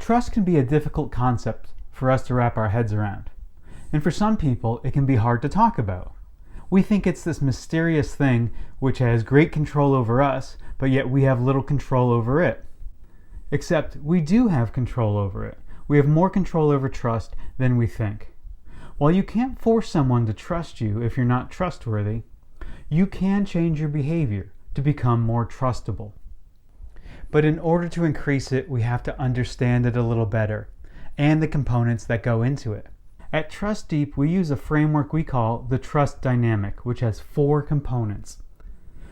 Trust can be a difficult concept for us to wrap our heads around. And for some people, it can be hard to talk about. We think it's this mysterious thing which has great control over us, but yet we have little control over it. Except we do have control over it. We have more control over trust than we think. While you can't force someone to trust you if you're not trustworthy, you can change your behavior to become more trustable. But in order to increase it, we have to understand it a little better and the components that go into it. At Trust Deep, we use a framework we call the trust dynamic, which has 4 components.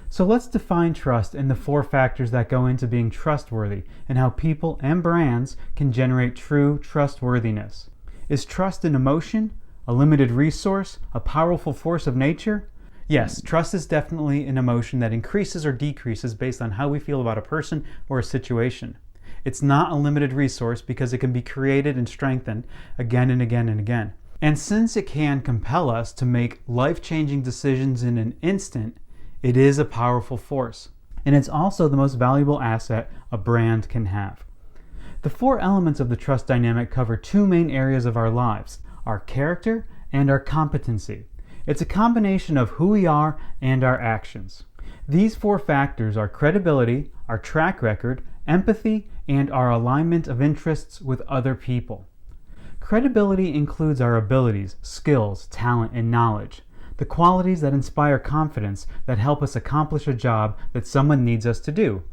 So let's define trust and the 4 factors that go into being trustworthy and how people and brands can generate true trustworthiness. Is trust an emotion, a limited resource, a powerful force of nature? Yes, trust is definitely an emotion that increases or decreases based on how we feel about a person or a situation. It's not a limited resource because it can be created and strengthened again and again and again. And since it can compel us to make life-changing decisions in an instant, it is a powerful force. And it's also the most valuable asset a brand can have. The 4 elements of the trust dynamic cover 2 main areas of our lives: our character and our competency. It's a combination of who we are and our actions. These 4 factors are credibility, our track record, empathy, and our alignment of interests with other people. Credibility includes our abilities, skills, talent, and knowledge, the qualities that inspire confidence that help us accomplish a job that someone needs us to do.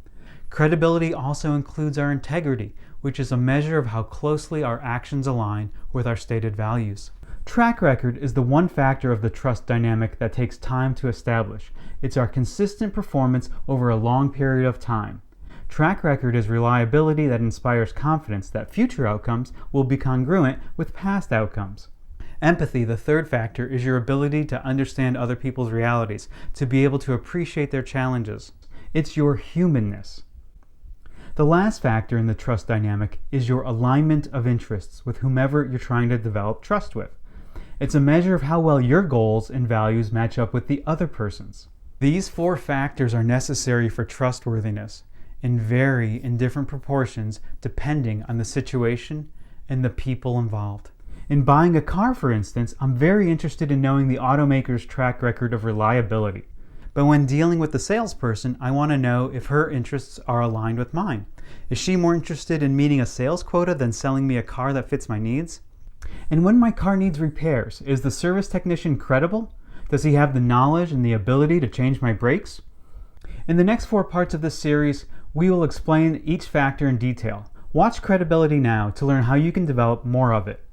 Credibility also includes our integrity, which is a measure of how closely our actions align with our stated values. Track record is the one factor of the trust dynamic that takes time to establish. It's our consistent performance over a long period of time. Track record is reliability that inspires confidence that future outcomes will be congruent with past outcomes. Empathy, the third factor, is your ability to understand other people's realities, to be able to appreciate their challenges. It's your humanness. The last factor in the trust dynamic is your alignment of interests with whomever you're trying to develop trust with. It's a measure of how well your goals and values match up with the other person's. These 4 factors are necessary for trustworthiness and vary in different proportions depending on the situation and the people involved. In buying a car, for instance, I'm very interested in knowing the automaker's track record of reliability. But when dealing with the salesperson, I want to know if her interests are aligned with mine. Is she more interested in meeting a sales quota than selling me a car that fits my needs? And when my car needs repairs, is the service technician credible? Does he have the knowledge and the ability to change my brakes? In the next 4 parts of this series, we will explain each factor in detail. Watch Credibility now to learn how you can develop more of it.